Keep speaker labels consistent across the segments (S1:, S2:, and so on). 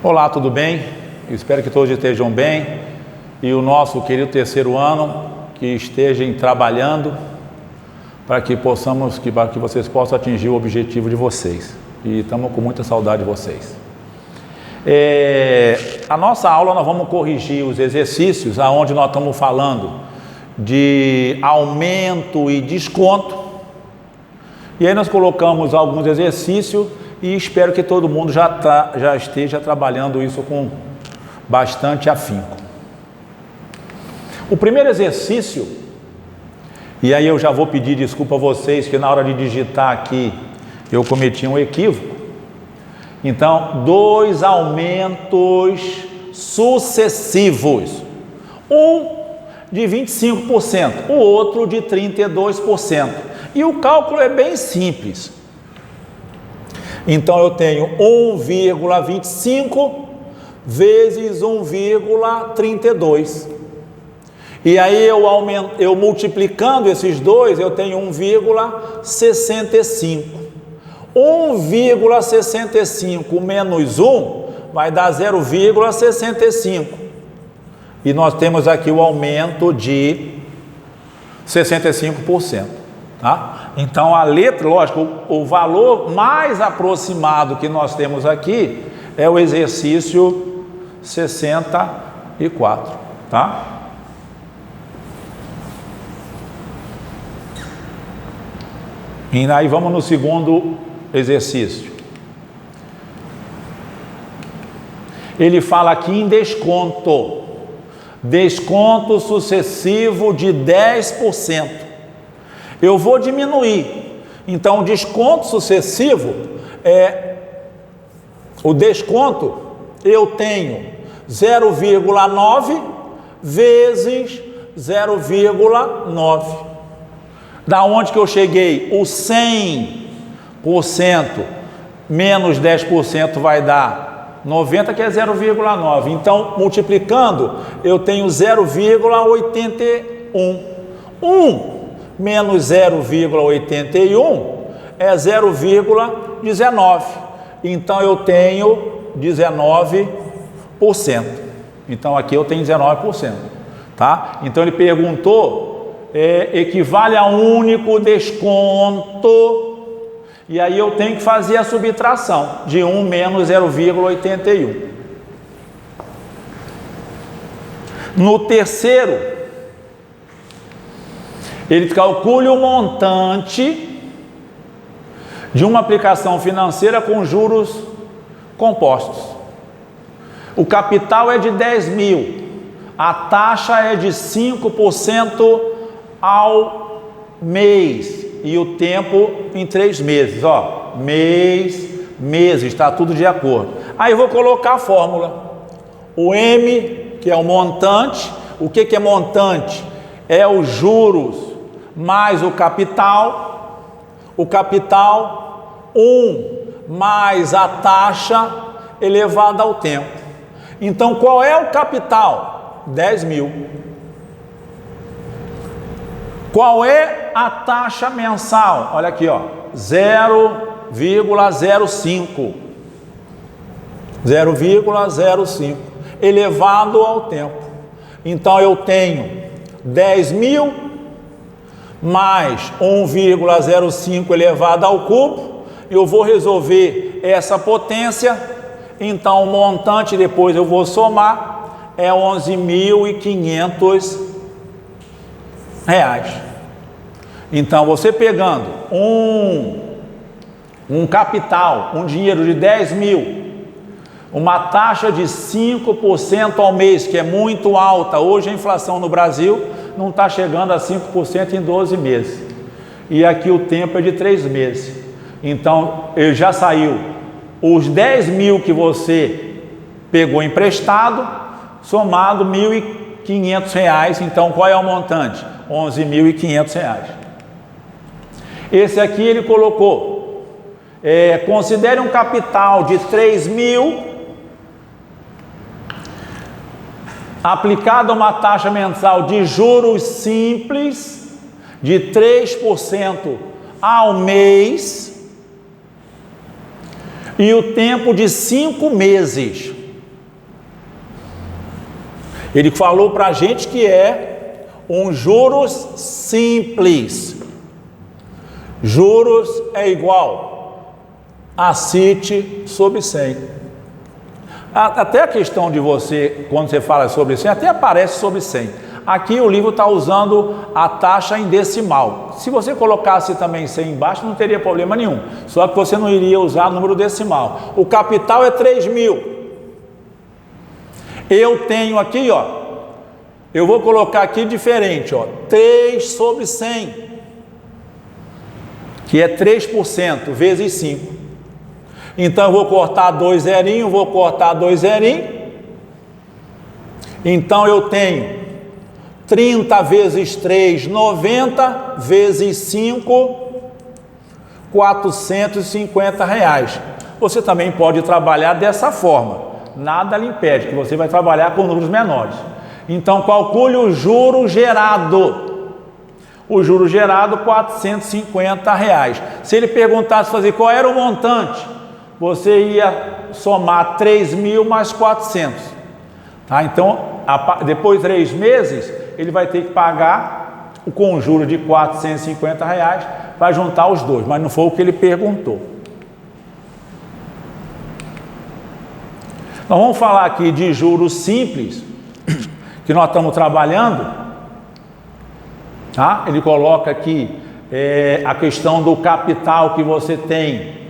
S1: Olá, tudo bem? Eu espero que todos estejam bem e o nosso querido terceiro ano que estejam trabalhando para que vocês possam atingir o objetivo de vocês. E estamos com muita saudade de vocês. A nossa aula nós vamos corrigir os exercícios aonde nós estamos falando de aumento e desconto. E aí nós colocamos alguns exercícios e espero que todo mundo já esteja trabalhando isso com bastante afinco. O primeiro exercício, e aí eu já vou pedir desculpa a vocês que na hora de digitar aqui eu cometi um equívoco. Então, dois aumentos sucessivos, um de 25%, o outro de 32%. E o cálculo é bem simples. Então, eu tenho 1,25 vezes 1,32. E aí, eu multiplicando esses dois, eu tenho 1,65. 1,65 menos 1 vai dar 0,65. E nós temos aqui o aumento de 65%. Tá? Então, a letra, lógico, o valor mais aproximado que nós temos aqui é o exercício 64. Tá? E aí vamos no segundo exercício. Ele fala aqui em desconto. Desconto sucessivo de 10%. Eu vou diminuir. Então, o desconto sucessivo o desconto eu tenho 0,9 vezes 0,9. Da onde que eu cheguei? O 100% menos 10% vai dar 90, que é 0,9. Então, multiplicando, eu tenho 0,81. 1 menos 0,81 é 0,19. Então, eu tenho 19%. Então, aqui eu tenho 19%. Tá? Então, ele perguntou, equivale a um único desconto. E aí eu tenho que fazer a subtração de 1 menos 0,81. No terceiro, ele calcula o montante de uma aplicação financeira com juros compostos. O capital é de 10 mil, a taxa é de 5% ao mês. E o tempo em 3 meses, ó, meses, está tudo de acordo. Aí eu vou colocar a fórmula. O M, que é o montante. O que é montante? É os juros mais o capital. O capital, 1 mais a taxa elevada ao tempo. Então, qual é o capital? 10 mil. Qual é a taxa mensal? Olha aqui, ó, 0,05. 0,05 elevado ao tempo. Então, eu tenho 10 mil mais 1,05 elevado ao cubo. Eu vou resolver essa potência. Então, o montante, depois eu vou somar, é 11.500 reais. Então, você pegando um capital, um dinheiro de 10 mil, uma taxa de 5% ao mês, que é muito alta. Hoje a inflação no Brasil não está chegando a 5% em 12 meses. E aqui o tempo é de 3 meses. Então, ele já saiu os 10 mil que você pegou emprestado, somado R$1.500. Então, qual é o montante? R$11.500. Esse aqui ele colocou, considere um capital de 3 mil, aplicado a uma taxa mensal de juros simples de 3% ao mês e o tempo de 5 meses. Ele falou para a gente que é um juros simples. Juros é igual a CIT sobre 100. Até a questão de você, quando você fala sobre 100, até aparece sobre 100. Aqui o livro está usando a taxa em decimal. Se você colocasse também 100 embaixo, não teria problema nenhum. Só que você não iria usar número decimal. O capital é 3.000. Eu tenho aqui, ó, eu vou colocar aqui diferente, ó, 3 sobre 100, que é 3% vezes 5. Então eu vou cortar 2 zerinhos, vou cortar 2 zerinhos. Então eu tenho 30 vezes 3, 90, vezes 5, R$450. Você também pode trabalhar dessa forma. Nada lhe impede, que você vai trabalhar com números menores. Então, calcule o juro gerado. O juro gerado, R$450. Se ele perguntasse fazer qual era o montante, você ia somar 3.000 mais 400. Tá? Então, depois de 3 meses, ele vai ter que pagar o conjuro de R$450 para juntar os dois. Mas não foi o que ele perguntou. Nós vamos falar aqui de juros simples, que nós estamos trabalhando, tá? Ele coloca aqui a questão do capital que você tem.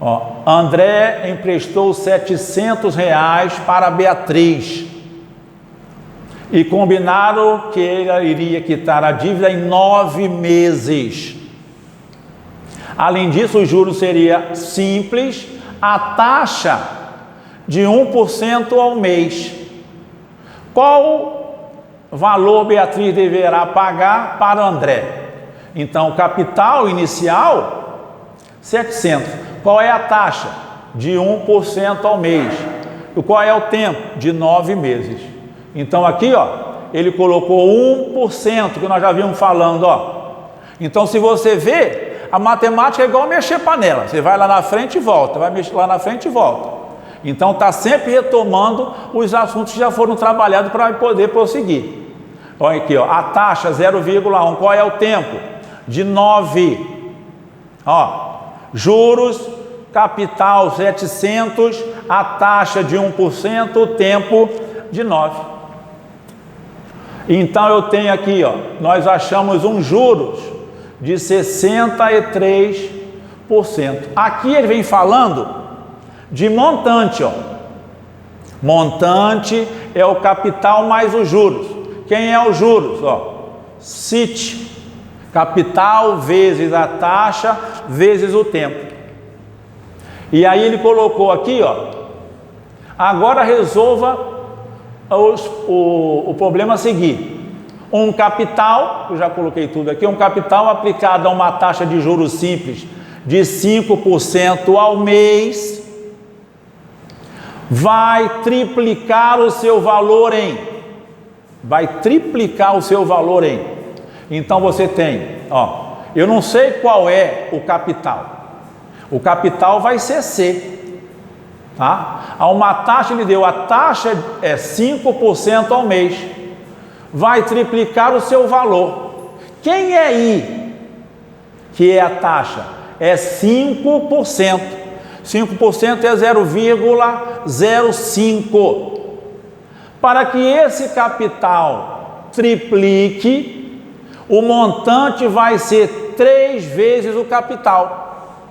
S1: Ó, André emprestou R$700 para Beatriz e combinaram que ele iria quitar a dívida em 9 meses. Além disso, o juro seria simples, a taxa de 1% ao mês. Qual valor Beatriz deverá pagar para André? Então, o capital inicial, 700. Qual é a taxa? De 1% ao mês. E qual é o tempo? De 9 meses. Então, aqui, ó, ele colocou 1%, que nós já vimos falando, ó. Então, se você vê, a matemática é igual mexer panela. Você vai lá na frente e volta, vai mexer lá na frente e volta. Então, está sempre retomando os assuntos que já foram trabalhados para poder prosseguir. Olha aqui, ó, a taxa 0,1, qual é o tempo? De 9. Ó, juros, capital 700, a taxa de 1%, o tempo de 9. Então, eu tenho aqui, ó, nós achamos um juros de 63%. Aqui ele vem falando de montante, ó. Montante é o capital mais os juros. Quem é os juros? Ó, CIT, capital vezes a taxa vezes o tempo. E aí ele colocou aqui, ó, agora resolva o problema a seguir. Um capital, eu já coloquei tudo aqui, um capital aplicado a uma taxa de juros simples de 5% ao mês, vai triplicar o seu valor em. Então você tem, ó, eu não sei qual é o capital. O capital vai ser C, tá? A uma taxa ele deu, a taxa é 5% ao mês. Vai triplicar o seu valor. Quem é I? Que é a taxa? É 5%. 5% é 0,05. Para que esse capital triplique, o montante vai ser 3 vezes o capital.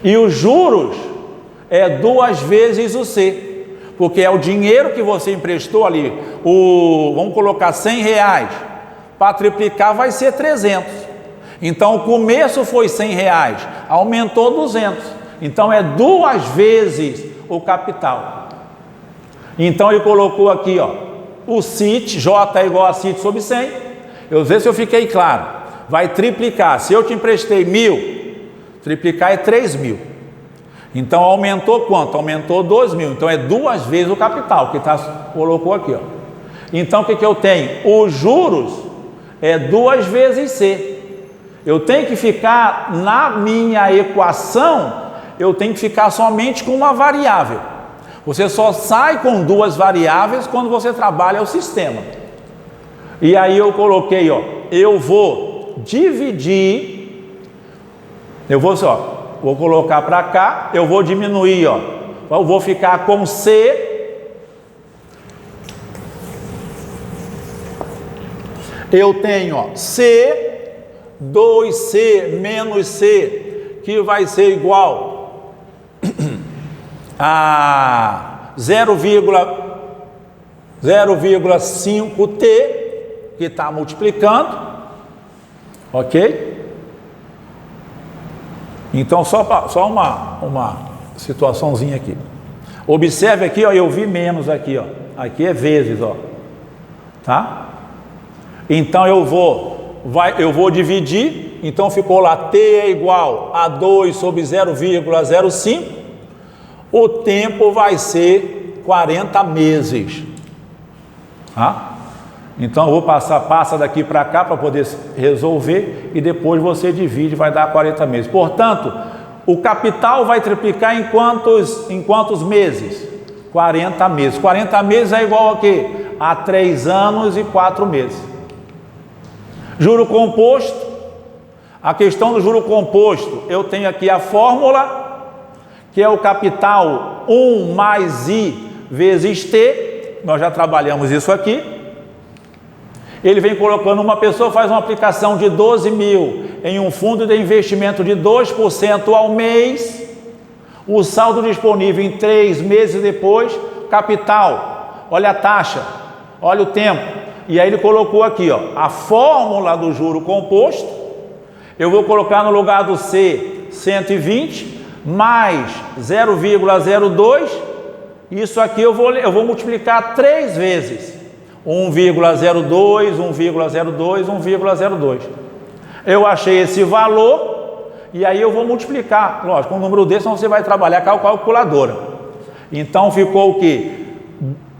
S1: E os juros é 2 vezes o C. Porque é o dinheiro que você emprestou ali. Vamos colocar R$100. Para triplicar vai ser 300. Então o começo foi R$100. Aumentou 200. Então é 2 vezes o capital. Então ele colocou aqui, ó, o CIT, J é igual a CIT sobre 100. Eu sei se eu fiquei claro. Vai triplicar. Se eu te emprestei 1.000, triplicar é 3.000. Então aumentou quanto? Aumentou 2.000. Então é 2 vezes o capital que colocou aqui, ó. Então o que eu tenho? Os juros é 2 vezes C. Eu tenho que ficar na minha equação. Eu tenho que ficar somente com uma variável, Você só sai com duas variáveis quando você trabalha o sistema. E aí eu coloquei, ó, eu vou dividir, vou colocar para cá, eu vou diminuir, ó, eu vou ficar com C, eu tenho, ó, C, 2C menos C, que vai ser igual a 0,5T, que está multiplicando, ok? Então, só uma situaçãozinha aqui. Observe aqui, ó, eu vi menos aqui, ó. Aqui é vezes, ó. Tá? Então, eu vou dividir. Então, ficou lá, T é igual a 2 sobre 0,05. O tempo vai ser 40 meses. Tá? Então, eu vou passa daqui para cá para poder resolver e depois você divide, vai dar 40 meses. Portanto, o capital vai triplicar em quantos meses? 40 meses. 40 meses é igual a quê? A 3 anos e 4 meses. Juro composto. A questão do juro composto, eu tenho aqui a fórmula, que é o capital 1 mais I vezes T. Nós já trabalhamos isso aqui. Ele vem colocando, uma pessoa faz uma aplicação de 12 mil em um fundo de investimento de 2% ao mês, o saldo disponível em 3 meses depois, capital, olha a taxa, olha o tempo, e aí ele colocou aqui, ó, a fórmula do juro composto, eu vou colocar no lugar do C 120 mais 0,02, isso aqui eu vou multiplicar 3 vezes. 1,02, 1,02, 1,02. Eu achei esse valor e aí eu vou multiplicar. Lógico, um número desse você vai trabalhar com a calculadora. Então ficou o quê?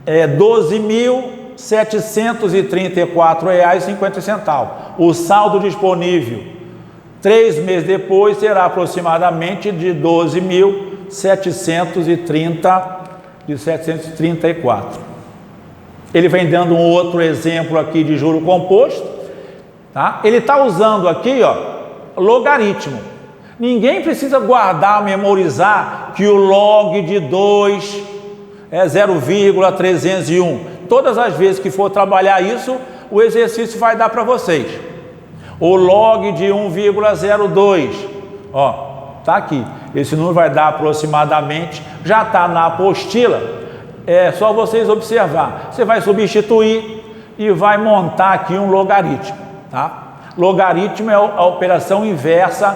S1: R$12.734,50. O saldo disponível 3 meses depois será aproximadamente de 12.734. Ele vem dando um outro exemplo aqui de juro composto, tá? Ele está usando aqui, ó, logaritmo. Ninguém precisa guardar, memorizar que o log de 2 é 0,301. Todas as vezes que for trabalhar isso, o exercício vai dar para vocês. O log de 1,02, ó, tá aqui. Esse número vai dar aproximadamente, já está na apostila. É só vocês observar. Você vai substituir e vai montar aqui um logaritmo, tá? Logaritmo é a operação inversa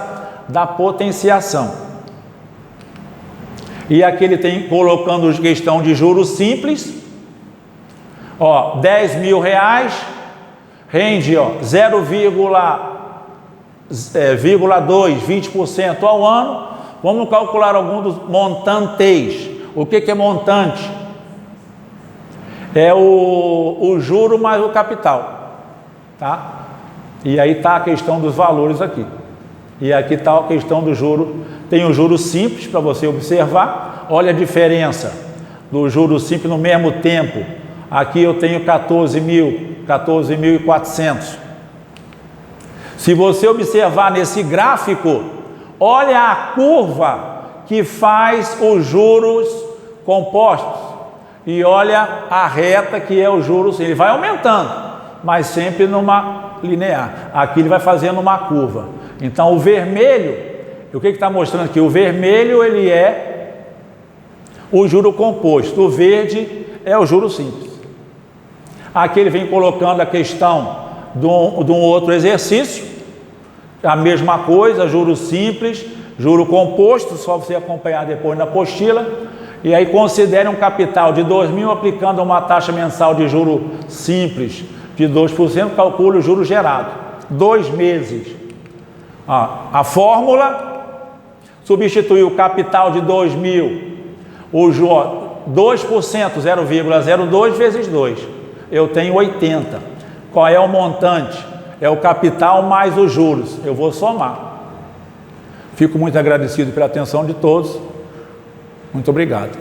S1: da potenciação. E aqui ele tem colocando questão de juros simples. Ó, 10 mil reais rende, ó, 0,2, 20% ao ano. Vamos calcular alguns dos montantes. O que é montante? É o juro mais o capital, tá? E aí está a questão dos valores aqui. E aqui está a questão do juro. Tem o juro simples para você observar. Olha a diferença do juro simples no mesmo tempo. Aqui eu tenho 14.400. Se você observar nesse gráfico, olha a curva que faz os juros compostos. E olha a reta que é o juros, ele vai aumentando, mas sempre numa linear. Aqui ele vai fazendo uma curva. Então o vermelho, o que está mostrando aqui? O vermelho ele é o juro composto, o verde é o juro simples. Aqui ele vem colocando a questão de um outro exercício, a mesma coisa, juro simples, juro composto, só você acompanhar depois na apostila. E aí considere um capital de 2.000 aplicando uma taxa mensal de juro simples de 2%, calcule o juro gerado. 2 meses. A fórmula, substitui o capital de 2.000, o juro 2%, 0,02 vezes 2. Eu tenho 80. Qual é o montante? É o capital mais os juros. Eu vou somar. Fico muito agradecido pela atenção de todos. Muito obrigado.